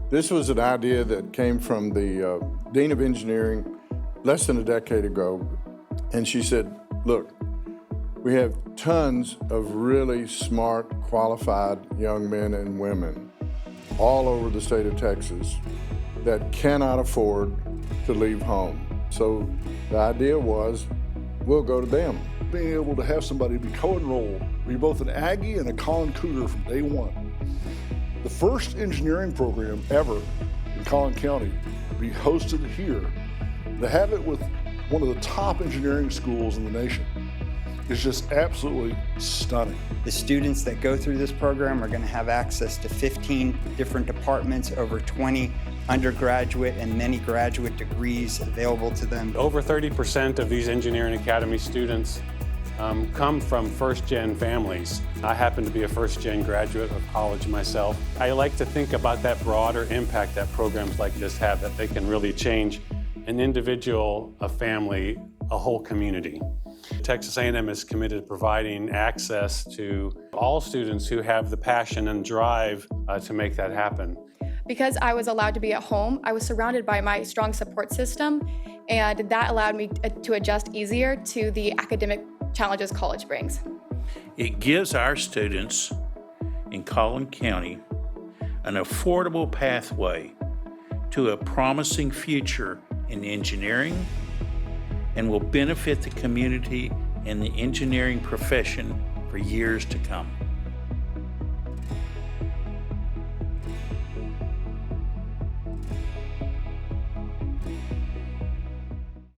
This was an idea that came from the Dean of Engineering less than a decade ago. And she said, look, we have tons of really smart, qualified young men and women all over the state of Texas that cannot afford to leave home. So the idea was, we'll go to them. Being able to have somebody be co-enrolled, be both an Aggie and a Collin Cougar from day one. The first engineering program ever in Collin County to be hosted here, to have it with one of the top engineering schools in the nation is just absolutely stunning. The students that go through this program are going to have access to 15 different departments, over 20 undergraduate and many graduate degrees available to them. Over 30% of these Engineering Academy students come from first-gen families. I happen to be a first-gen graduate of college myself. I like to think about that broader impact that programs like this have, that they can really change an individual, a family, a whole community. Texas A&M is committed to providing access to all students who have the passion and drive to make that happen. Because I was allowed to be at home, I was surrounded by my strong support system, and that allowed me to adjust easier to the academic challenges college brings. It gives our students in Collin County an affordable pathway to a promising future in engineering, and will benefit the community and the engineering profession for years to come.